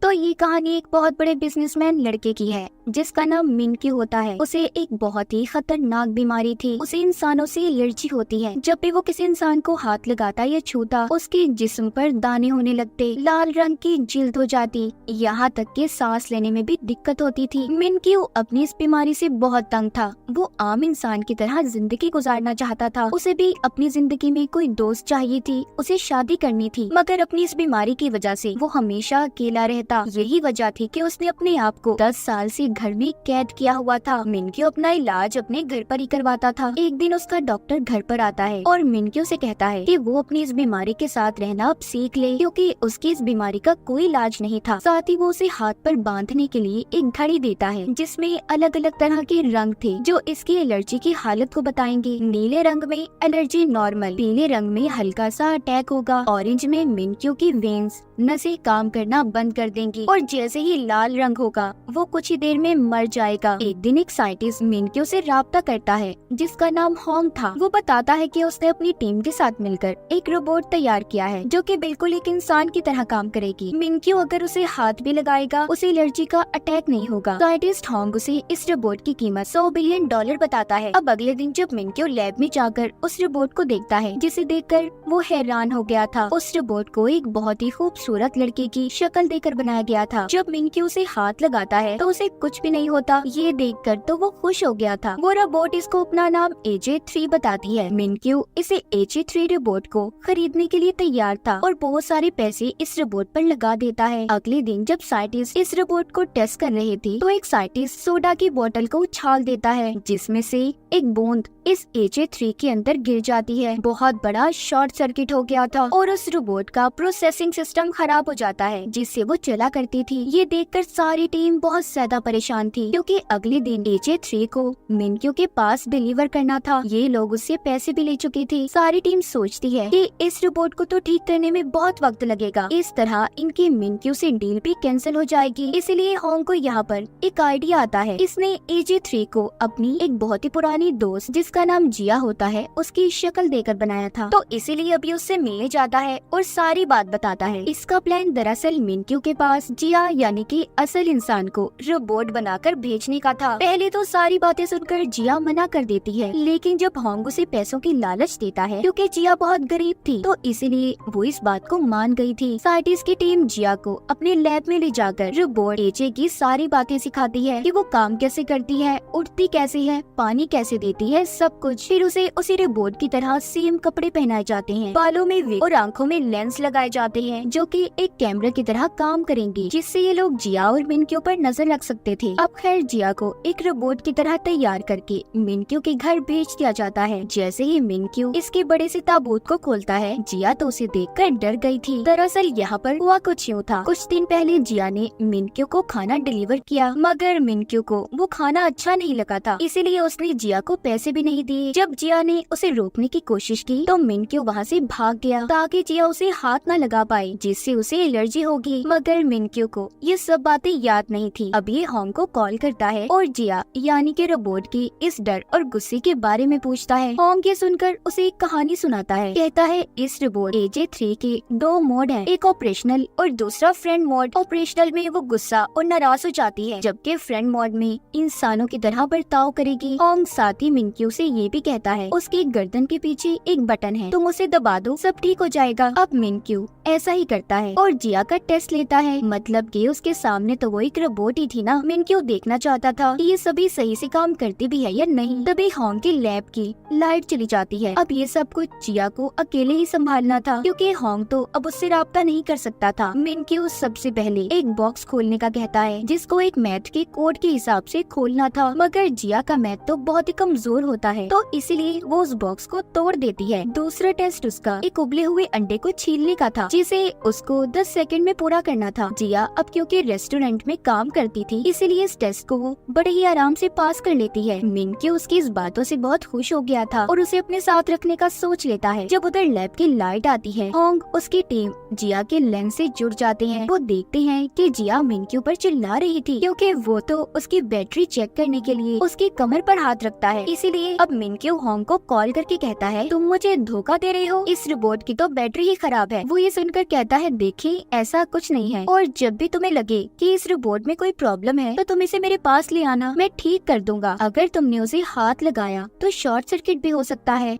तो ये कहानी एक बहुत बड़े बिजनेसमैन लड़के की है जिसका नाम मिनक्यू होता है। उसे एक बहुत ही खतरनाक बीमारी थी। उसे इंसानों से एलर्जी होती है। जब भी वो किसी इंसान को हाथ लगाता या छूता, उसके जिस्म पर दाने होने लगते, लाल रंग की जिल्द हो जाती, यहाँ तक कि सांस लेने में भी दिक्कत होती थी। मिनक्यू अपनी इस बीमारी से बहुत तंग था। वो आम इंसान की तरह जिंदगी गुजारना चाहता था। उसे भी अपनी जिंदगी में कोई दोस्त चाहिए थी, उसे शादी करनी थी, मगर अपनी इस बीमारी की वजह से वो हमेशा अकेला रहता। यही वजह थी कि उसने अपने आप को 10 साल से घर में कैद किया हुआ था। मिनक्यू अपना इलाज अपने घर पर ही करवाता था। एक दिन उसका डॉक्टर घर पर आता है और मिनक्यू से कहता है कि वो अपनी इस बीमारी के साथ रहना अब सीख ले, क्योंकि उसकी इस बीमारी का कोई इलाज नहीं था। साथ ही वो उसे हाथ पर बांधने के लिए एक घड़ी देता है जिसमें अलग अलग तरह के रंग थे जो इसकी एलर्जी की हालत को बताएंगे। नीले रंग में एलर्जी नॉर्मल, पीले रंग में हल्का सा अटैक होगा, ऑरेंज में मिनक्यू की वेन्स नसें काम करना बंद कर देंगी और जैसे ही लाल रंग होगा वो कुछ ही देर में मर जाएगा। एक दिन एक साइंटिस्ट मिनक्यू से राब्ता करता है जिसका नाम होंग था। वो बताता है कि उसने अपनी टीम के साथ मिलकर एक रोबोट तैयार किया है जो कि बिल्कुल एक इंसान की तरह काम करेगी। मिनक्यू अगर उसे हाथ भी लगाएगा उसे एलर्जी का अटैक नहीं होगा। साइंटिस्ट होंग उसे इस रोबोट की कीमत $100 बिलियन बताता है। अब अगले दिन जब मिनक्यू लैब में जाकर उस रोबोट को देखता है जिसे देखकर वो हैरान हो गया था। उस रोबोट को एक बहुत ही खूबसूरत लड़के की शक्ल देकर बनाया गया था। जब मिनक्यू उसे हाथ लगाता है तो उसे कुछ भी नहीं होता। ये देखकर तो वो खुश हो गया था। वो रोबोट इसको अपना नाम AJ3 बताती है। मिनक्यू इसे AJ3 रोबोट को खरीदने के लिए तैयार था और बहुत सारे पैसे इस रोबोट पर लगा देता है। अगले दिन जब साइंटिस्ट इस रोबोट को टेस्ट कर रहे थे तो एक साइंटिस्ट सोडा की बोतल को उछाल देता है जिसमें से एक बूंद इस AJ3 के अंदर गिर जाती है। बहुत बड़ा शॉर्ट सर्किट हो गया था और उस रोबोट का प्रोसेसिंग सिस्टम खराब हो जाता है जिससे वो चला करती थी। ये देखकर सारी टीम बहुत ज्यादा परेशान थी क्योंकि अगले दिन AJ3 को मिनक्यू के पास डिलीवर करना था। ये लोग उससे पैसे भी ले चुके थे। सारी टीम सोचती है कि इस रोबोट को तो ठीक करने में बहुत वक्त लगेगा, इस तरह इनकी मिनक्यू से डील भी कैंसिल हो जाएगी। इसलिए होंग को यहाँ पर एक आइडिया आता है। इसने AJ3 को अपनी एक बहुत ही पुरानी दोस्त जिसका नाम जिया होता है उसकी शक्ल देकर बनाया था, तो इसीलिए अभी उससे मिलने जाता है और सारी बात बताता है। इसका प्लान दरअसल मिनक्यू के पास जिया यानी कि असल इंसान को रोबोट बनाकर भेजने का था। पहले तो सारी बातें सुनकर जिया मना कर देती है, लेकिन जब होंग उसे पैसों की लालच देता है क्योंकि जिया बहुत गरीब थी तो इसीलिए वो इस बात को मान गई थी। साइंटिस्ट की टीम जिया को अपने लैब में ले जाकर रोबोट AJ की सारी बातें सिखाती है कि वो काम कैसे करती है, उड़ती कैसे है, पानी कैसे देती है, सब कुछ। फिर उसे उसी रोबोट की तरह सेम कपड़े पहनाए जाते हैं, बालों में विग और आंखों में लेंस लगाए जाते हैं जो कि एक कैमरे की तरह काम करेंगी जिससे ये लोग जिया और मिनक्यू पर नजर रख सकते थे। अब खैर जिया को एक रोबोट की तरह तैयार करके मिनक्यू के घर भेज दिया जाता है। जैसे ही मिनक्यू इसके बड़े से ताबूत को खोलता है जिया तो उसे देखकर डर गई थी। दरअसल यहाँ पर हुआ कुछ यूँ था। कुछ दिन पहले जिया ने मिनक्यू को खाना डिलीवर किया मगर मिनक्यू को वो खाना अच्छा नहीं लगा था, इसीलिए उसने जिया को पैसे भी नहीं दिए। जब जिया ने उसे रोकने की कोशिश की तो मिनक्यू वहाँ से भाग गया ताकि जिया उसे हाथ न लगा पाए जिससे उसे एलर्जी होगी। मगर मिनक्यू को ये सब बातें याद नहीं थी। अब ये होंग को कॉल करता है और जिया यानी कि रोबोट की इस डर और गुस्से के बारे में पूछता है। होंग ये सुनकर उसे एक कहानी सुनाता है। कहता है इस रोबोट AJ3 के 2 मोड हैं, एक ऑपरेशनल और दूसरा फ्रेंड मोड। ऑपरेशनल में वो गुस्सा और नाराज हो जाती है जबकि फ्रेंड मोड में इंसानों की तरह बर्ताव करेगी। होंग साथ ही मिनक्यू से ये भी कहता है उसकी गर्दन के पीछे एक बटन है, तुम उसे दबा दो सब ठीक हो जाएगा। अब मिनक्यू ऐसा ही करता है और जिया का टेस्ट लेता है, मतलब कि उसके सामने तो वो एक रोबोट ही थी ना। मिनक्यू देखना चाहता था कि ये सभी सही से काम करती भी है या नहीं। तभी होंग की लैब की लाइट चली जाती है। अब ये सब कुछ जिया को अकेले ही संभालना था क्योंकि होंग तो अब उससे राब्ता नहीं कर सकता था। मिनक्यू सबसे पहले एक बॉक्स खोलने का कहता है जिसको एक मैथ के कोड के हिसाब से खोलना था, मगर जिया का मैथ तो बहुत ही कमजोर होता है तो इसीलिए वो उस बॉक्स को तोड़ देती है। दूसरा टेस्ट उसका एक उबले हुए अंडे को छीलने का था जिसे उसको 10 सेकंड में पूरा करना था। जिया अब क्योंकि रेस्टोरेंट में काम करती थी इसीलिए इस टेस्ट को वो बड़े ही आराम से पास कर लेती है। मिनक्यू उसकी इस बातों से बहुत खुश हो गया था और उसे अपने साथ रखने का सोच लेता है। जब उधर लैब की लाइट आती है होंग उसकी टीम जिया के लेंस से जुड़ जाते हैं। वो देखते हैं कि जिया मिनक्यू पर चिल्ला रही थी क्योंकि वो तो उसकी बैटरी चेक करने के लिए उसकी कमर पर हाथ रखता है। इसीलिए अब मिनक्यू होंग को कॉल करके कहता है तुम मुझे धोखा दे रहे हो, इस रोबोट की तो बैटरी ही खराब है। वो ये सुनकर कहता है देखिए ऐसा कुछ नहीं है और जब भी तुम्हें लगे कि इस रोबोट में कोई प्रॉब्लम है तो तुम इसे मेरे पास ले आना, मैं ठीक कर दूंगा। अगर तुमने उसे हाथ लगाया तो शॉर्ट सर्किट भी हो सकता है।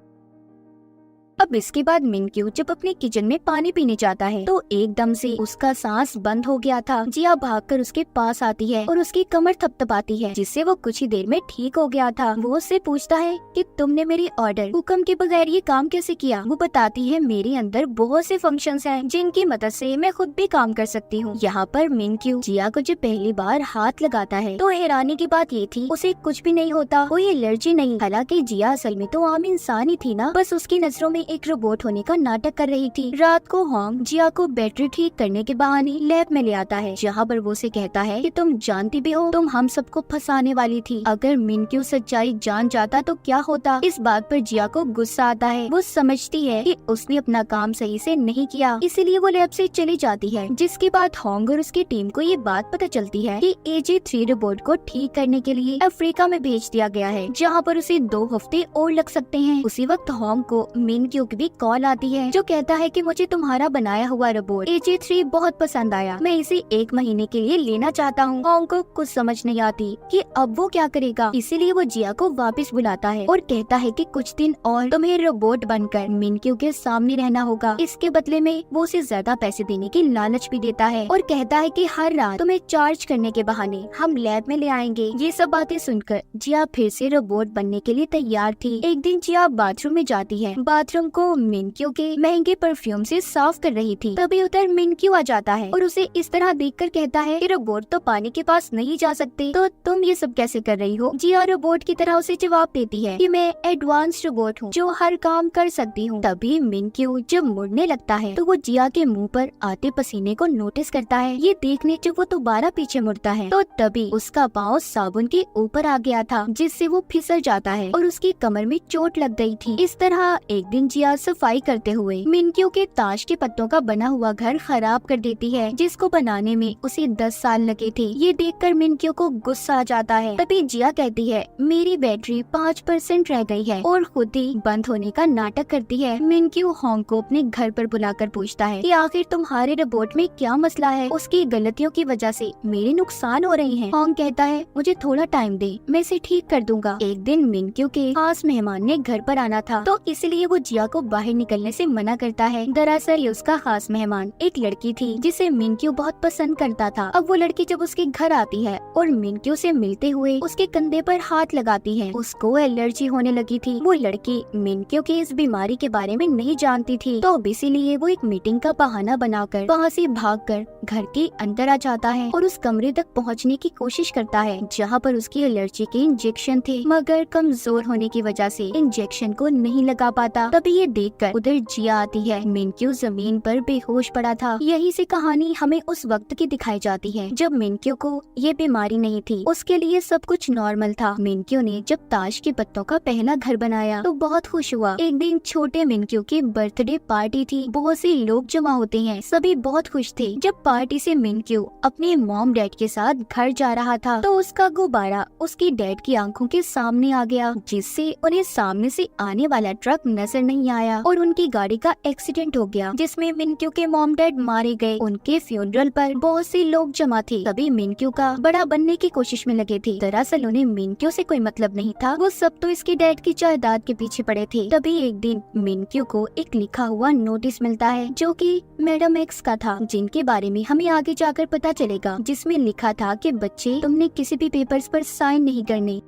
अब इसके बाद मिनक्यू जब अपने किचन में पानी पीने जाता है तो एकदम से उसका सांस बंद हो गया था। जिया भागकर उसके पास आती है और उसकी कमर थपथपाती है, जिससे वो कुछ ही देर में ठीक हो गया था। वो उससे पूछता है कि तुमने मेरी ऑर्डर हुक्म के बगैर ये काम कैसे किया। वो बताती है मेरे अंदर बहुत से फंक्शंस हैं जिनकी मदद से मैं खुद भी काम कर सकती हूँ। यहाँ पर मिनक्यू जिया को जब पहली बार हाथ लगाता है तो हैरानी की बात ये थी उसे कुछ भी नहीं होता, कोई एलर्जी नहीं। हालांकि जिया असल में तो आम इंसान ही थी ना, बस उसकी नजरों में एक रोबोट होने का नाटक कर रही थी। रात को होंग जिया को बैटरी ठीक करने के बहाने लैब में ले आता है, जहाँ पर वो उसे कहता है कि तुम जानती भी हो तुम हम सबको फंसाने वाली थी। अगर मिनक्यू सच्चाई जान जाता तो क्या होता। इस बात पर जिया को गुस्सा आता है। वो समझती है कि उसने अपना काम सही से नहीं किया, इसीलिए वो लैब से चली जाती है। जिसके बाद होंग और उसकी टीम को ये बात पता चलती है कि AJ3 रोबोट को ठीक करने के लिए अफ्रीका में भेज दिया गया है, जहाँ पर उसे 2 हफ्ते और लग सकते हैं। उसी वक्त होंग को मिनक्यू की भी कॉल आती है जो कहता है कि मुझे तुम्हारा बनाया हुआ रोबोट AJ3 बहुत पसंद आया, मैं इसे 1 महीने के लिए लेना चाहता हूँ। होंग को कुछ समझ नहीं आती कि अब वो क्या करेगा, इसीलिए वो जिया को वापस बुलाता है और कहता है कि कुछ दिन और तुम्हें रोबोट बनकर मिनक्यू के सामने रहना होगा। इसके बदले में वो उसे ज्यादा पैसे देने की लालच भी देता है और कहता है कि हर रात तुम्हें चार्ज करने के बहाने हम लैब में ले आएंगे। ये सब बातें सुनकर जिया फिर से रोबोट बनने के लिए तैयार थी। एक दिन जिया बाथरूम में जाती है, बाथरूम को मिनक्यू के महंगे परफ्यूम से साफ कर रही थी। तभी उधर मिनक्यू आ जाता है और उसे इस तरह देखकर कहता है कि रोबोट तो पानी के पास नहीं जा सकते, तो तुम ये सब कैसे कर रही हो। जिया रोबोट की तरह उसे जवाब देती है कि मैं एडवांस रोबोट हूँ जो हर काम कर सकती हूँ। तभी मिनक्यू जब मुड़ने लगता है तो वो जिया के मुंह पर आते पसीने को नोटिस करता है। ये देखने जब वो दोबारा पीछे मुड़ता है तो तभी उसका पाँव साबुन के ऊपर आ गया था, जिससे वो फिसल जाता है और उसकी कमर में चोट लग गई थी। इस तरह एक दिन जिया सफाई करते हुए मिनक्यू के ताश के पत्तों का बना हुआ घर खराब कर देती है, जिसको बनाने में उसे 10 साल लगे थे। ये देखकर मिनक्यू को गुस्सा आ जाता है। तभी जिया कहती है मेरी बैटरी 5% रह गई है और खुद ही बंद होने का नाटक करती है। मिनक्यू होंग को अपने घर पर बुलाकर पूछता है कि आखिर तुम्हारे रोबोट में क्या मसला है, उसकी गलतियों की वजह से मेरे नुकसान हो रहे हैं। होंग कहता है मुझे थोड़ा टाइम दे, मैं इसे ठीक कर दूंगा। एक दिन मिनक्यू के खास मेहमान ने घर पर आना था तो इसलिए वो जिया को बाहर निकलने से मना करता है। दरअसल ये उसका खास मेहमान एक लड़की थी जिसे मिनक्यू बहुत पसंद करता था। अब वो लड़की जब उसके घर आती है और मिनक्यू से मिलते हुए उसके कंधे पर हाथ लगाती है, उसको एलर्जी होने लगी थी। वो लड़की मिनक्यू की इस बीमारी के बारे में नहीं जानती थी, तो इसीलिए वो एक मीटिंग का बहाना बनाकर वहाँ से भागकर घर के अंदर आ जाता है और उस कमरे तक पहुँचने की कोशिश करता है जहाँ पर उसकी एलर्जी के इंजेक्शन थे, मगर कमजोर होने की वजह से इंजेक्शन को नहीं लगा पाता। तभी ये देखकर उधर जिया आती है। मिनक्यू जमीन पर बेहोश पड़ा था। यही से कहानी हमें उस वक्त की दिखाई जाती है जब मिनक्यू को ये बीमारी नहीं थी, उसके लिए सब कुछ नॉर्मल था। मिनक्यू ने जब ताश के पत्तों का पहला घर बनाया तो बहुत खुश हुआ। एक दिन छोटे मिनक्यू की बर्थडे पार्टी थी, बहुत से लोग जमा होते हैं, सभी बहुत खुश थे। जब पार्टी से मिनक्यू अपने मॉम डैड के साथ घर जा रहा था तो उसका गुब्बारा उसकी डैड की आंखों के सामने आ गया, जिससे उन्हें सामने से आने वाला ट्रक नजर नहीं आया और उनकी गाड़ी का एक्सीडेंट हो गया, जिसमें मिनक्यू के मॉम डैड मारे गए। उनके फ्यूनरल पर बहुत से लोग जमा थे। सभी मिनक्यू का बड़ा बनने की कोशिश में लगे थे। दरअसल उन्हें मिनक्यू से कोई मतलब नहीं था, वो सब तो इसके डैड की जायदाद के पीछे पड़े थे। तभी एक दिन मिनक्यू को एक लिखा हुआ नोटिस मिलता है जो कि मैडम एक्स का था, जिनके बारे में हमें आगे जाकर पता चलेगा, जिसमें लिखा था कि बच्चे तुमने किसी भी पेपर्स पर साइन नहीं करने।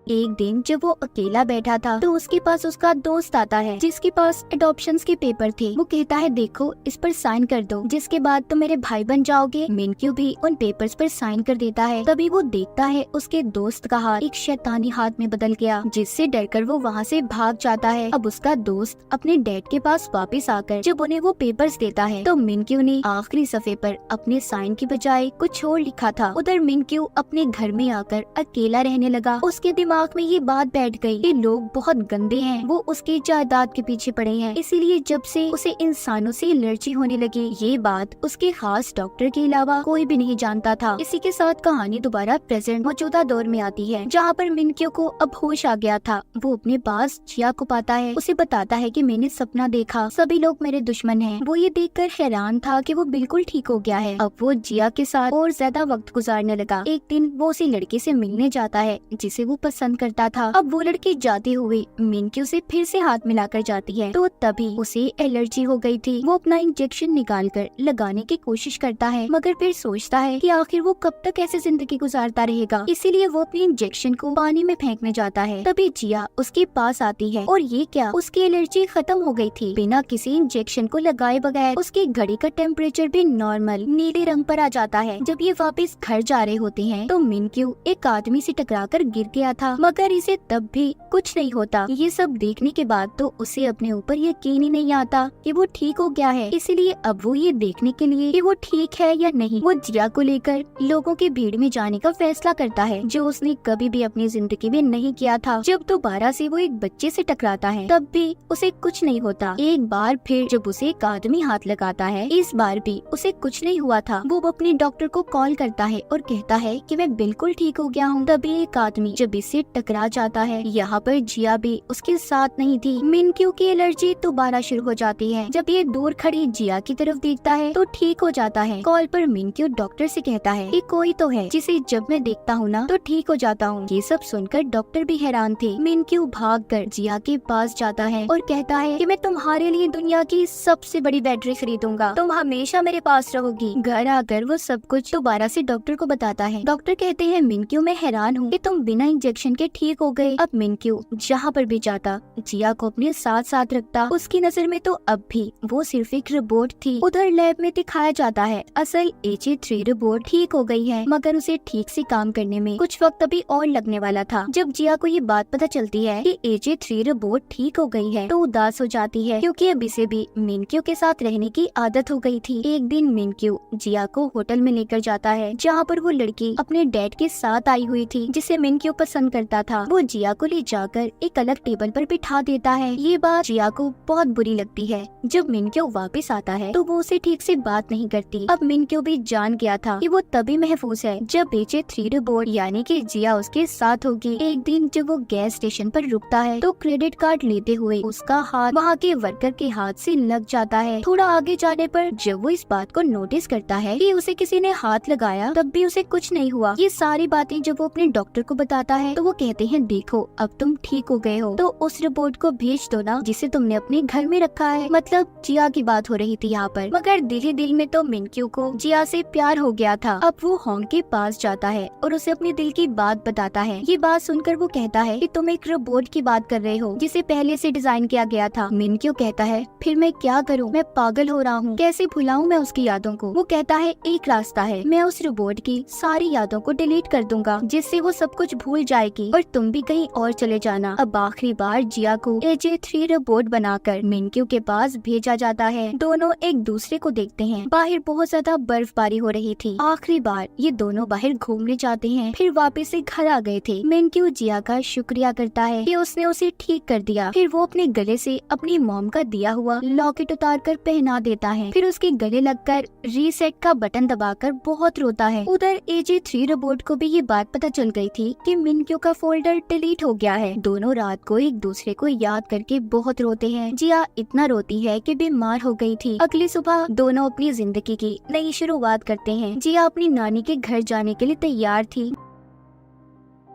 एक दिन जब वो अकेला बैठा था तो उसके पास उसका दोस्त आता है जिसके पास एडॉप्शंस के पेपर थे। वो कहता है देखो इस पर साइन कर दो, जिसके बाद तुम मेरे भाई बन जाओगे। मिनक्यू भी उन पेपर्स पर साइन कर देता है। तभी वो देखता है उसके दोस्त का हाथ एक शैतानी हाथ में बदल गया, जिससे डरकर वो वहाँ से भाग जाता है। अब उसका दोस्त अपने डैड के पास वापस आकर जब उन्हें वो पेपर्स देता है तो मिनक्यू ने आखिरी सफ़े पर अपने साइन की बजाय कुछ और लिखा था। उधर मिनक्यू अपने घर में आकर अकेला रहने लगा। उसके दिमाग दिमाग में ये बात बैठ गई कि लोग बहुत गंदे हैं, वो उसकी जायदाद के पीछे पड़े हैं, इसीलिए जब से उसे इंसानों से एलर्जी होने लगी। ये बात उसके खास डॉक्टर के अलावा कोई भी नहीं जानता था। इसी के साथ कहानी दोबारा प्रेजेंट मौजूदा दौर में आती है, जहाँ पर मिनक्यू को अब होश आ गया था। वो अपने पास जिया को पाता है, उसे बताता है कि मैंने सपना देखा, सभी लोग मेरे दुश्मन हैं। वो ये देखकर हैरान था कि वो बिल्कुल ठीक हो गया है। अब वो जिया के साथ और ज्यादा वक्त गुजारने लगा। एक दिन वो उसी लड़के से मिलने जाता है जिसे वो पसंद करता था। अब वो लड़की जाते हुए मिनक्यू से फिर से हाथ मिलाकर जाती है, तो तभी उसे एलर्जी हो गई थी। वो अपना इंजेक्शन निकालकर लगाने की कोशिश करता है, मगर फिर सोचता है कि आखिर वो कब तक ऐसे जिंदगी गुजारता रहेगा, इसीलिए वो अपने इंजेक्शन को पानी में फेंकने जाता है। तभी जिया उसके पास आती है और ये क्या, उसकी एलर्जी खत्म हो गई थी। बिना किसी इंजेक्शन को लगाए बगैर उसकी घड़ी का टेम्परेचर भी नॉर्मल नीले रंग पर आ जाता है। जब ये वापस घर जा रहे होते हैं तो मिनक्यू एक आदमी से टकराकर गिर गया था, मगर इसे तब भी कुछ नहीं होता। ये सब देखने के बाद तो उसे अपने ऊपर यकीन ही नहीं आता कि वो ठीक हो गया है। इसलिए अब वो ये देखने के लिए कि वो ठीक है या नहीं, वो जिया को लेकर लोगों की भीड़ में जाने का फैसला करता है, जो उसने कभी भी अपनी जिंदगी में नहीं किया था। जब दोबारा से वो एक बच्चे से टकराता है तब भी उसे कुछ नहीं होता। एक बार फिर जब उसे एक आदमी हाथ लगाता है, इस बार भी उसे कुछ नहीं हुआ था। वो अपने डॉक्टर को कॉल करता है और कहता है कि मैं बिल्कुल ठीक हो गया हूँ। तभी एक आदमी जब इससे टकरा जाता है, यहाँ पर जिया भी उसके साथ नहीं थी। मिनक्यू की एलर्जी दोबारा शुरू हो जाती है। जब ये दूर खड़ी जिया की तरफ देखता है तो ठीक हो जाता है। कॉल पर मिनक्यू डॉक्टर से कहता है कि कोई तो है जिसे जब मैं देखता हूँ ना तो ठीक हो जाता हूँ। ये सब सुनकर डॉक्टर भी हैरान थे। मिनक्यू भागकर जिया के पास जाता है और कहता है कि मैं तुम्हारे लिए दुनिया की सबसे बड़ी बैटरी खरीदूंगा, तुम हमेशा मेरे पास रहोगी। घर आकर वो सब कुछ दोबारा से डॉक्टर को बताता है। डॉक्टर कहते हैं मिनक्यू मैं हैरान हूँ कि तुम बिना इंजेक्शन के ठीक हो गए। अब मिनक्यू जहाँ पर भी जाता जिया को अपने साथ साथ रखता। उसकी नजर में तो अब भी वो सिर्फ एक रोबोट थी। उधर लैब में दिखाया जाता है असल AJ3 रोबोट ठीक हो गई है, मगर उसे ठीक से काम करने में कुछ वक्त अभी और लगने वाला था। जब जिया को ये बात पता चलती है कि AJ3 रोबोट ठीक हो गई है तो उदास हो जाती है, क्योंकि अब इसे भी मिनक्यू के साथ रहने की आदत हो गई थी। एक दिन मिनक्यू जिया को होटल में लेकर जाता है, जहाँ पर वो लड़की अपने डैड के साथ आई हुई थी जिसे मिनक्यू पसंद करता था। वो जिया को ले जाकर एक अलग टेबल पर बिठा देता है। ये बात जिया को बहुत बुरी लगती है। जब मिनक्यू वापस आता है तो वो उसे ठीक से बात नहीं करती। अब मिनक्यू भी जान गया था कि वो तभी महफूज है जब AJ3 रोबोट यानी कि जिया उसके साथ होगी। एक दिन जब वो गैस स्टेशन पर रुकता है तो क्रेडिट कार्ड लेते हुए उसका हाथ वहाँ के वर्कर के हाथ से लग जाता है। थोड़ा आगे जाने पर जब वो इस बात को नोटिस करता है कि उसे किसी ने हाथ लगाया तब भी उसे कुछ नहीं हुआ। ये सारी बातें जब वो अपने डॉक्टर को बताता है तो वो कहते हैं देखो अब तुम ठीक हो गए हो तो उस रोबोट को भेज दो ना जिसे तुमने अपने घर में रखा है। मतलब जिया की बात हो रही थी यहाँ पर, मगर दिल ही दिल में तो मिनक्यू को जिया से प्यार हो गया था। अब वो होंग के पास जाता है और उसे अपने दिल की बात बताता है। ये बात सुनकर वो कहता है कि तुम एक रोबोट की बात कर रहे हो जिसे पहले से डिजाइन किया गया था। मिनक्यू कहता है फिर मैं क्या करूँ, मैं पागल हो रहा हूँ, कैसे भुलाऊं मैं उसकी यादों को। वो कहता है एक रास्ता है, मैं उस रोबोट की सारी यादों को डिलीट कर दूंगा जिससे वो सब कुछ भूल जाएगी और तुम भी कहीं और चले जाना। अब आखिरी बार जिया को AJ3 रोबोट बनाकर मिनक्यू के पास भेजा जाता है। दोनों एक दूसरे को देखते हैं। बाहर बहुत ज्यादा बर्फबारी हो रही थी। आखिरी बार ये दोनों बाहर घूमने जाते हैं, फिर वापस से घर आ गए थे। मिनक्यू जिया का शुक्रिया करता है कि उसने उसे ठीक कर दिया। फिर वो अपने गले से अपनी मॉम का दिया हुआ लॉकेट उतार कर पहना देता है। फिर उसके गले लगकर रीसेट का बटन दबाकर बहुत रोता है। उधर AJ3 रोबोट को भी ये बात पता चल गई थी कि मिनक्यू का फोल्डर डिलीट हो गया है। दोनों रात को एक दूसरे को याद करके बहुत रोते हैं। जिया इतना रोती है कि बीमार हो गई थी। अगली सुबह दोनों अपनी जिंदगी की नई शुरुआत करते हैं। जिया अपनी नानी के घर जाने के लिए तैयार थी।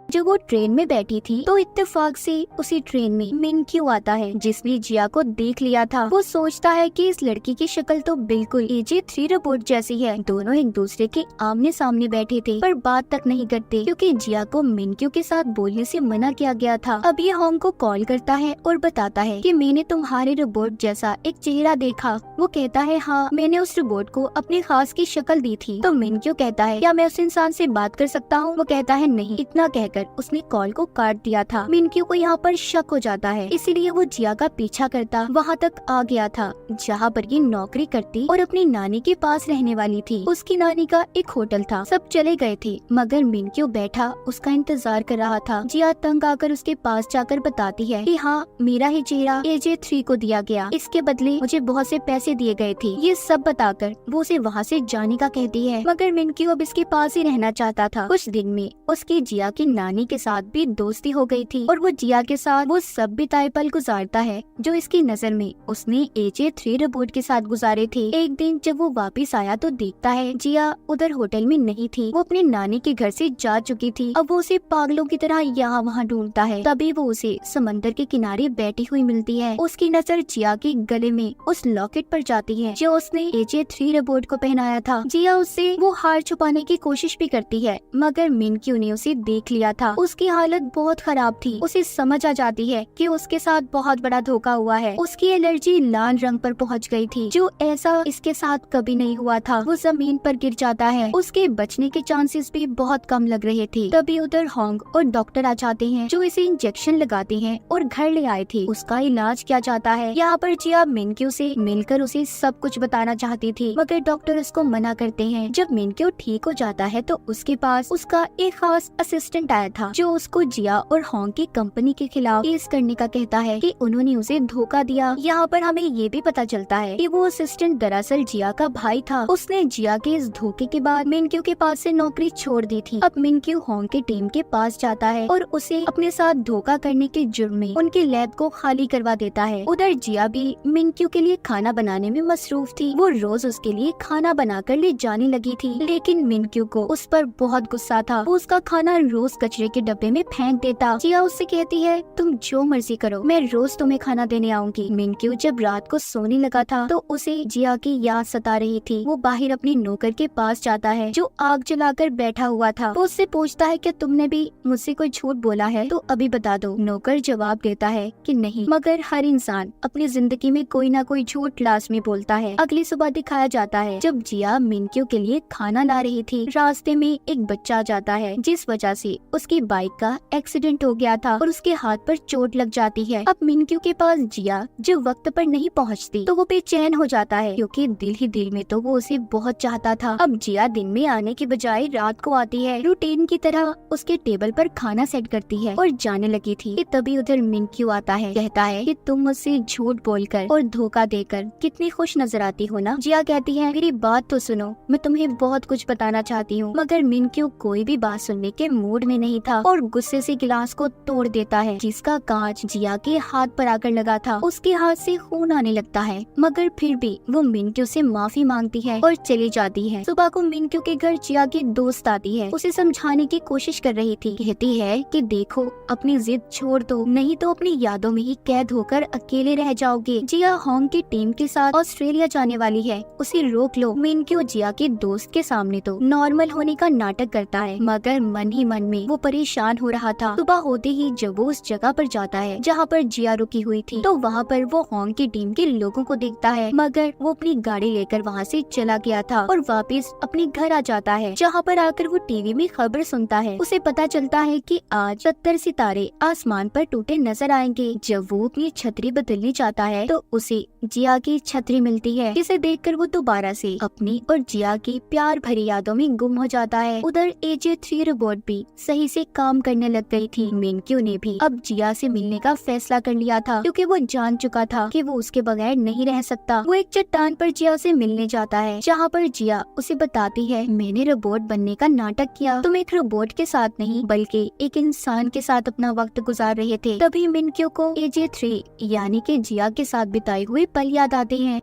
जब वो ट्रेन में बैठी थी तो इत्तेफाक से उसी ट्रेन में मिनक्यू आता है जिसने जिया को देख लिया था। वो सोचता है कि इस लड़की की शक्ल तो बिल्कुल AJ3 रोबोट जैसी है। दोनों एक दूसरे के आमने सामने बैठे थे पर बात तक नहीं करते क्योंकि जिया को मिनक्यू के साथ बोलने से मना किया गया था। अब ये होंग को कॉल करता है और बताता है कि मैंने तुम्हारे रोबोट जैसा एक चेहरा देखा। वो कहता है हाँ, मैंने उस रोबोट को अपने खास की शक्ल दी थी। तो मिनक्यू कहता है क्या मैं उस इंसान से बात कर सकता हूँ? वो कहता है नहीं। इतना कहकर कहकर उसने कॉल को काट दिया था। मिनक्यू को यहाँ पर शक हो जाता है, इसीलिए वो जिया का पीछा करता वहाँ तक आ गया था जहाँ पर ये नौकरी करती और अपनी नानी के पास रहने वाली थी। उसकी नानी का एक होटल था, सब चले गए थे मगर मिनक्यू बैठा उसका इंतजार कर रहा था। जिया तंग आकर उसके पास जाकर बताती है कि हाँ, मेरा ही चेहरा AJ3 को दिया गया, इसके बदले मुझे बहुत से पैसे दिए गए थे। ये सब बताकर वो उसे वहाँ से जाने का कहती है मगर मिनक्यू अब इसके पास ही रहना चाहता था। कुछ दिन में उसकी जिया की नानी के साथ भी दोस्ती हो गई थी और वो जिया के साथ वो सब बिताए पल गुजारता है जो इसकी नजर में उसने AJ3 रोबोट के साथ गुजारे थे। एक दिन जब वो वापस आया तो देखता है जिया उधर होटल में नहीं थी, वो अपने नानी के घर से जा चुकी थी। अब वो उसे पागलों की तरह यहाँ वहाँ ढूंढता है। तभी वो उसे समंदर के किनारे बैठी हुई मिलती है। उसकी नजर जिया के गले में उस लॉकेट पर जाती है जो उसने AJ3 रोबोट को पहनाया था। जिया उससे वो हार छुपाने की कोशिश भी करती है मगर मिनक्यू ने उसे देख लिया था। उसकी हालत बहुत खराब थी। उसे समझ आ जाती है कि उसके साथ बहुत बड़ा धोखा हुआ है। उसकी एलर्जी लाल रंग पर पहुंच गई थी जो ऐसा इसके साथ कभी नहीं हुआ था। वो जमीन पर गिर जाता है। उसके बचने के चांसेस भी बहुत कम लग रहे थे। तभी उधर होंग और डॉक्टर आ जाते हैं जो इसे इंजेक्शन लगाते हैं और घर ले आए थे। उसका इलाज किया जाता है। यहाँ पर जिया मिनक्यू से मिलकर उसे सब कुछ बताना चाहती थी मगर डॉक्टर उसको मना करते हैं। जब मिनक्यू ठीक हो जाता है तो उसके पास उसका एक खास असिस्टेंट आया था जो उसको जिया और होंग की कंपनी के खिलाफ केस करने का कहता है कि उन्होंने उसे धोखा दिया। यहाँ पर हमें ये भी पता चलता है कि वो असिस्टेंट दरअसल जिया का भाई था। उसने जिया के इस धोखे के बाद मिनक्यू के पास से नौकरी छोड़ दी थी। अब मिनक्यू होंग की टीम के पास जाता है और उसे अपने साथ धोखा करने के जुर्म में उनके लैब को खाली करवा देता है। उधर जिया भी मिनक्यू के लिए खाना बनाने में मसरूफ थी। वो रोज उसके लिए खाना बनाकर ले जाने लगी थी लेकिन मिनक्यू को उस पर बहुत गुस्सा था। वो उसका खाना रोज कचरे के डब्बे में फेंक देता। जिया उससे कहती है तुम जो मर्जी करो, मैं रोज तुम्हें खाना देने आऊंगी। मिनक्यू जब रात को सोने लगा था तो उसे जिया की याद सता रही थी। वो बाहर अपनी नौकर के पास जाता है जो आग जलाकर बैठा हुआ था। वो उससे पूछता है कि तुमने भी मुझसे कोई झूठ बोला है तो अभी बता दो। नौकर जवाब देता है कि नहीं, मगर हर इंसान अपनी जिंदगी में कोई ना कोई झूठ लाजमी बोलता है। अगली सुबह दिखाया जाता है जब जिया मिनक्यू के लिए खाना ला रही थी, रास्ते में एक बच्चा आ जाता है जिस वजह से उसकी बाइक का एक्सीडेंट हो गया था और उसके हाथ पर चोट लग जाती है। अब मिनक्यू के पास जिया जब वक्त पर नहीं पहुंचती तो वो बेचैन हो जाता है क्योंकि दिल ही दिल में तो वो उसे बहुत चाहता था। अब जिया दिन में आने की बजाय रात को आती है, रूटीन की तरह उसके टेबल पर खाना सेट करती है और जाने लगी थी कि तभी उधर मिनक्यू आता है, कहता है कि तुम मुझसे झूठ बोलकर और धोखा देकर कितनी खुश नजर आती हो ना। जिया कहती है मेरी बात तो सुनो, मैं तुम्हें बहुत कुछ बताना चाहती हूँ। मगर मिनक्यू कोई भी बात सुनने के मूड में नहीं था और गुस्से से गिलास को तोड़ देता है जिसका कांच जिया के हाथ पर आकर लगा था। उसके हाथ से खून आने लगता है मगर फिर भी वो मिनक्यू से माफी मांगती है और चली जाती है। सुबह को मिनक्यू के घर जिया की दोस्त आती है, उसे समझाने की कोशिश कर रही थी। कहती है कि देखो अपनी जिद छोड़ दो, नहीं तो अपनी यादों में ही कैद होकर अकेले रह जाओगे। जिया होंग की टीम के साथ ऑस्ट्रेलिया जाने वाली है, उसे रोक लो। मिनक्यू जिया के दोस्त के सामने तो नॉर्मल होने का नाटक करता है मगर मन ही मन में वो परेशान हो रहा था। सुबह होते ही जब वो उस जगह पर जाता है जहाँ पर जिया रुकी हुई थी तो वहाँ पर वो होंग की टीम के लोगों को देखता है मगर वो अपनी गाड़ी लेकर वहाँ से चला गया था और वापस अपने घर आ जाता है जहाँ पर आकर वो टीवी में खबर सुनता है। उसे पता चलता है कि आज 70 सितारे आसमान पर टूटे नजर आएंगे। जब वो अपनी छतरी बदलने जाता है तो उसे जिया की छतरी मिलती है जिसे देखकर वो दोबारा से अपनी और जिया की प्यार भरी यादों में गुम हो जाता है। उधर AJ3 रोबोट भी सही से काम करने लग गई थी। मिनक्यू ने भी अब जिया से मिलने का फैसला कर लिया था क्योंकि वो जान चुका था कि वो उसके बगैर नहीं रह सकता। वो एक चट्टान पर जिया से मिलने जाता है जहाँ पर जिया उसे बताती है मैंने रोबोट बनने का नाटक किया, तुम एक रोबोट के साथ नहीं बल्कि एक इंसान के साथ अपना वक्त गुजार रहे थे। तभी मिनक्यू को AJ3 यानी कि जिया के साथ बिताए हुए पल याद आते हैं।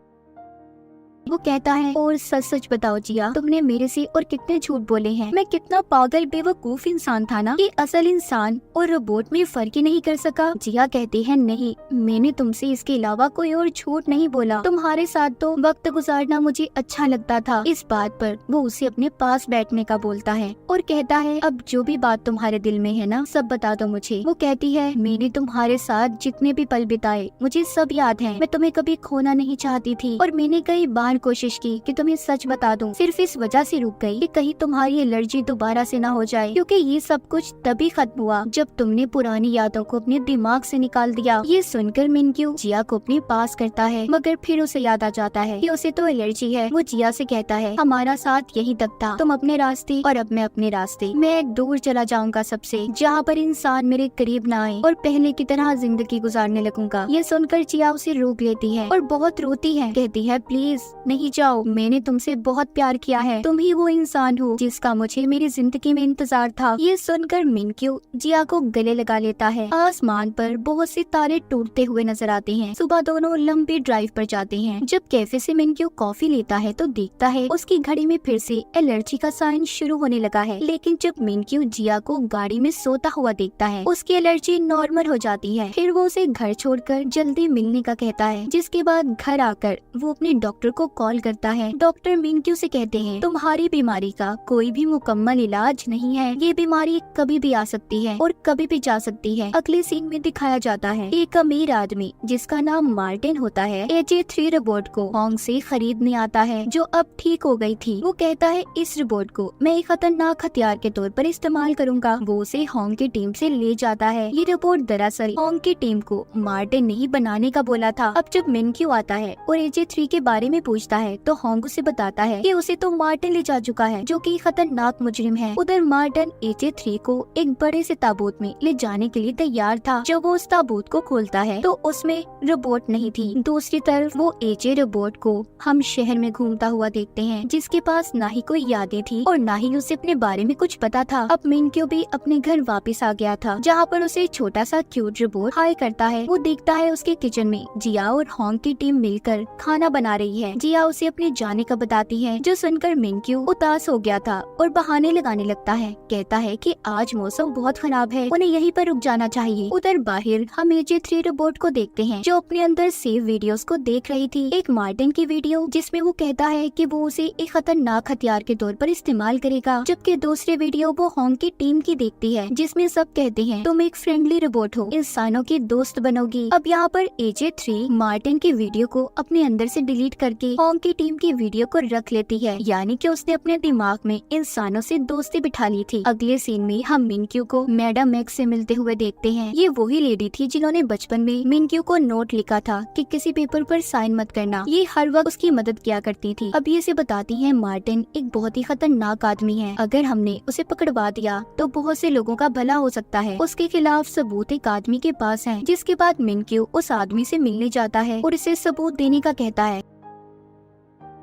वो कहता है और सच सच बताओ जिया, तुमने मेरे से और कितने झूठ बोले हैं। मैं कितना पागल बेवकूफ इंसान था ना कि असल इंसान और रोबोट में फर्क ही नहीं कर सका। जिया कहती है नहीं, मैंने तुमसे इसके अलावा कोई और झूठ नहीं बोला। तुम्हारे साथ तो वक्त गुजारना मुझे अच्छा लगता था। इस बात पर वो उसे अपने पास बैठने का बोलता है और कहता है अब जो भी बात तुम्हारे दिल में है ना सब बता दो मुझे। वो कहती है मैंने तुम्हारे साथ जितने भी पल बिताए मुझे सब याद है। मैं तुम्हें कभी खोना नहीं चाहती थी और मैंने कई बार कोशिश की कि तुम्हें सच बता दूं, सिर्फ इस वजह से रुक गई कि कहीं तुम्हारी एलर्जी दोबारा से ना हो जाए, क्योंकि ये सब कुछ तभी खत्म हुआ जब तुमने पुरानी यादों को अपने दिमाग से निकाल दिया। ये सुनकर मिनक्यू जिया को अपने पास करता है, मगर फिर उसे याद आ जाता है कि उसे तो एलर्जी है। वो जिया से कहता है, हमारा साथ यही तक था, तुम अपने रास्ते और अब मैं अपने रास्ते। मैं दूर चला जाऊंगा सबसे, जहाँ पर इंसान मेरे करीब ना आए, और पहले की तरह जिंदगी गुजारने लगूंगा। ये सुनकर जिया उसे रोक लेती है और बहुत रोती है। कहती है, प्लीज नहीं जाओ, मैंने तुमसे बहुत प्यार किया है, तुम ही वो इंसान हो जिसका मुझे मेरी जिंदगी में इंतजार था। ये सुनकर मिनक्यू जिया को गले लगा लेता है। आसमान पर बहुत से तारे टूटते हुए नजर आते हैं। सुबह दोनों लंबी ड्राइव पर जाते हैं। जब कैफे से मिनक्यू कॉफी लेता है तो देखता है उसकी घड़ी में फिर से एलर्जी का साइन शुरू होने लगा है। लेकिन जब मिनक्यू जिया को गाड़ी में सोता हुआ देखता है, उसकी एलर्जी नॉर्मल हो जाती है। फिर वो उसे घर छोड़कर जल्दी मिलने का कहता है, जिसके बाद घर आकर वो अपने डॉक्टर को कॉल करता है। डॉक्टर मिनक्यू से कहते हैं, तुम्हारी बीमारी का कोई भी मुकम्मल इलाज नहीं है, ये बीमारी कभी भी आ सकती है और कभी भी जा सकती है। अगले सीन में दिखाया जाता है एक अमीर आदमी जिसका नाम मार्टिन होता है AJ3 रोबोट को होंग से खरीदने आता है, जो अब ठीक हो गई थी। वो कहता है, इस रोबोट को मैं एक खतरनाक हथियार के तौर पर इस्तेमाल करूंगा। वो उसे होंग की टीम से ले जाता है। ये रोबोट दरअसल होंग की टीम को मार्टिन ने ही बनाने का बोला था। अब जब मिनक्यू आता है और AJ3 के बारे में पूछता है तो होंग उसे बताता है कि उसे तो मार्टिन ले जा चुका है, जो कि खतरनाक मुजरिम है। उधर मार्टिन AJ3 को एक बड़े से ताबूत में ले जाने के लिए तैयार था। जब वो उस ताबूत को खोलता है तो उसमें रोबोट नहीं थी। दूसरी तरफ वो AJ रोबोट को हम शहर में घूमता हुआ देखते हैं, जिसके पास ना ही कोई यादें थी और ना ही उसे अपने बारे में कुछ पता था। अब मिनक्यू भी अपने घर वापस आ गया था, जहाँ पर उसे छोटा सा क्यूट रोबोट हाय करता है। वो देखता है उसके किचन में जिया और होंग की टीम मिलकर खाना बना रही है। जिया उसे अपने जाने का बताती है, जो सुनकर मिनक्यू उदास हो गया था और बहाने लगाने लगता है। कहता है कि आज मौसम बहुत खराब है, उन्हें यहीं पर रुक जाना चाहिए। उधर बाहर हम AJ3 रोबोट को देखते हैं, जो अपने अंदर सेव वीडियोस को देख रही थी। एक मार्टिन की वीडियो जिसमें वो कहता है कि वो उसे एक खतरनाक हथियार के तौर पर इस्तेमाल करेगा, जबकि दूसरी वीडियो वो होंग की टीम की देखती है, जिसमें सब कहते हैं, तुम एक फ्रेंडली रोबोट हो, इंसानों की दोस्त बनोगी। अब यहाँ पर AJ3 मार्टिन की वीडियो को अपने अंदर से डिलीट करके होंग की टीम की वीडियो को रख लेती है, यानी कि उसने अपने दिमाग में इंसानों से दोस्ती बिठा ली थी। अगले सीन में हम मिनक्यू को मैडम मैक्स से मिलते हुए देखते हैं। ये वही लेडी थी जिन्होंने बचपन में मिनक्यू को नोट लिखा था कि किसी पेपर पर साइन मत करना। ये हर वक्त उसकी मदद किया करती थी। अब ये से बताती है, मार्टिन एक बहुत ही खतरनाक आदमी है, अगर हमने उसे पकड़वा दिया तो बहुत से लोगों का भला हो सकता है। उसके खिलाफ सबूत एक आदमी के पास है। जिसके बाद मिनक्यू उस आदमी से मिलने जाता है और इसे सबूत देने का कहता है,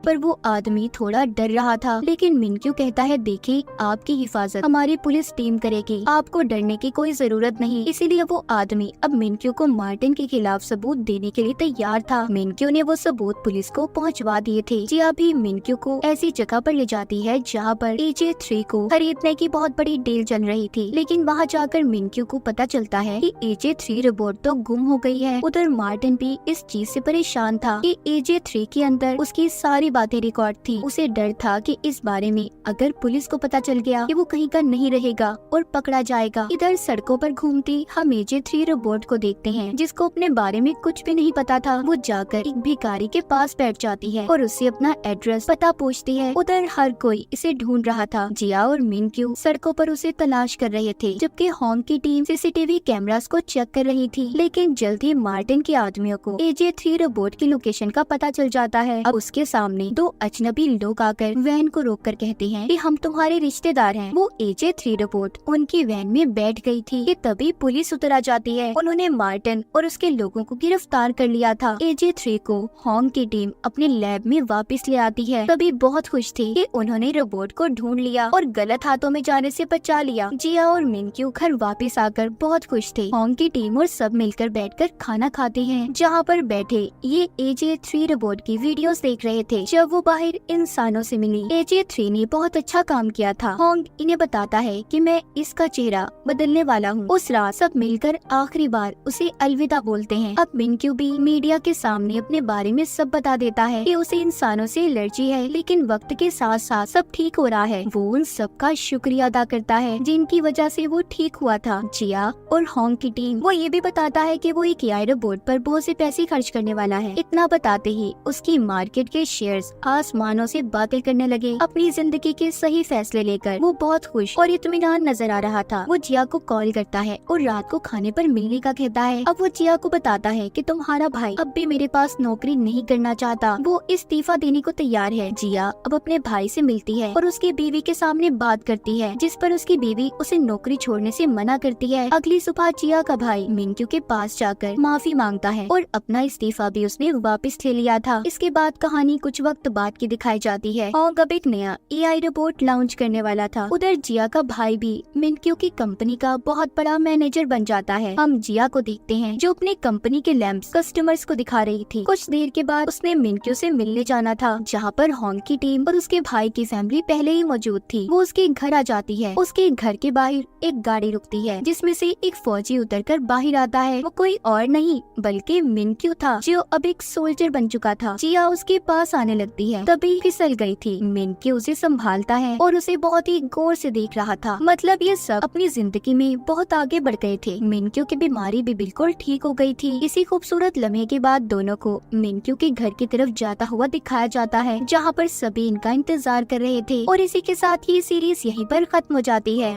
पर वो आदमी थोड़ा डर रहा था। लेकिन मिनक्यू कहता है, देखिए आपकी हिफाजत हमारी पुलिस टीम करेगी, आपको डरने की कोई जरूरत नहीं। इसीलिए वो आदमी अब मिनक्यू को मार्टिन के खिलाफ सबूत देने के लिए तैयार था। मिनक्यू ने वो सबूत पुलिस को पहुंचवा दिए थे। जिया भी मिनक्यू को ऐसी जगह पर ले जाती है जहाँ पर AJ3 को खरीदने की बहुत बड़ी डील चल रही थी। लेकिन वहाँ जाकर मिनक्यू को पता चलता है कि AJ3 रोबोट तो गुम हो गई है। उधर मार्टिन भी इस चीज से परेशान था कि AJ3 के अंदर उसकी सारी बातें रिकॉर्ड थी। उसे डर था कि इस बारे में अगर पुलिस को पता चल गया कि वो कहीं का नहीं रहेगा और पकड़ा जाएगा। इधर सड़कों पर घूमती हम AJ3 रोबोट को देखते हैं, जिसको अपने बारे में कुछ भी नहीं पता था। वो जाकर एक भिखारी के पास बैठ जाती है और उससे अपना एड्रेस पता पूछती है। उधर हर कोई इसे ढूंढ रहा था। जिया और मिनक्यू सड़कों पर उसे तलाश कर रहे थे, जबकि होंग की टीम CCTV कैमरास को चेक कर रही थी। लेकिन जल्दी मार्टिन के आदमियों को AJ3 रोबोट की लोकेशन का पता चल जाता है। अब उसके सामने दो अजनबी लोग आकर वैन को रोककर कहते हैं कि हम तुम्हारे रिश्तेदार हैं। वो AJ3 रोबोट उनकी वैन में बैठ गई थी कि तभी पुलिस उतर आ जाती है। उन्होंने मार्टिन और उसके लोगों को गिरफ्तार कर लिया था। AJ3 को होंग की टीम अपने लैब में वापस ले आती है। तभी बहुत खुश थी कि उन्होंने रोबोट को ढूंढ लिया और गलत हाथों में जाने से बचा लिया। जिया और मिनक्यू घर वापस आकर बहुत खुश थे। होंग की टीम और सब मिलकर बैठकर खाना खाते हैं, जहाँ पर बैठे ये AJ3 रोबोट की वीडियोस देख रहे थे। जब वो बाहर इंसानों से मिली, AJ3 ने बहुत अच्छा काम किया था। होंग इन्हें बताता है कि मैं इसका चेहरा बदलने वाला हूँ। उस रात सब मिलकर आखिरी बार उसे अलविदा बोलते हैं। अब मिनक्यू भी मीडिया के सामने अपने बारे में सब बता देता है कि उसे इंसानों से एलर्जी है, लेकिन वक्त के साथ साथ सब ठीक हो रहा है। वो उन सबका शुक्रिया अदा करता है जिनकी वजह से वो ठीक हुआ था। जिया और होंग की टीम वो ये भी बताता है कि वो एक AI रोबोट पर बहुत से पैसे खर्च करने वाला है। इतना बताते ही उसकी मार्केट के शेयर इंजीनियर्स आसमानों से बातें करने लगे। अपनी जिंदगी के सही फैसले लेकर वो बहुत खुश और इत्मीनान नजर आ रहा था। वो जिया को कॉल करता है और रात को खाने पर मिलने का कहता है। अब वो जिया को बताता है कि तुम्हारा भाई अब भी मेरे पास नौकरी नहीं करना चाहता, वो इस्तीफा देने को तैयार है। जिया अब अपने भाई से मिलती है और उसकी बीवी के सामने बात करती है, जिस पर उसकी बीवी उसे नौकरी छोड़ने से मना करती है। अगली सुबह जिया का भाई मिनक्यू के पास जाकर माफी मांगता है और अपना इस्तीफा भी उसने वापस ले लिया था। इसके बाद कहानी कुछ वक्त बाद की दिखाई जाती है। होंग अब एक नया AI रोबोट लॉन्च करने वाला था। उधर जिया का भाई भी मिनक्यू की कंपनी का बहुत बड़ा मैनेजर बन जाता है। हम जिया को देखते हैं जो अपनी कंपनी के लैंप्स कस्टमर्स को दिखा रही थी। कुछ देर के बाद उसने मिनक्यू से मिलने जाना था, जहाँ पर होंग की टीम और उसके भाई की फैमिली पहले ही मौजूद थी। वो उसके घर आ जाती है। उसके घर के बाहर एक गाड़ी रुकती है, जिसमें से एक फौजी उतरकर बाहर आता है। वो कोई और नहीं बल्कि मिनक्यू था, जो अब एक सोल्जर बन चुका था। जिया उसके पास आने लगती है, तभी फिसल गई थी। मिनक्यू उसे संभालता है और उसे बहुत ही गौर से देख रहा था। मतलब ये सब अपनी जिंदगी में बहुत आगे बढ़ गए थे। मिनक्यू की बीमारी भी बिल्कुल ठीक हो गई थी। इसी खूबसूरत लम्हे के बाद दोनों को मिनक्यू के घर की तरफ जाता हुआ दिखाया जाता है, जहाँ पर सभी इनका इंतजार कर रहे थे। और इसी के साथ ये सीरीज यहीं पर खत्म हो जाती है।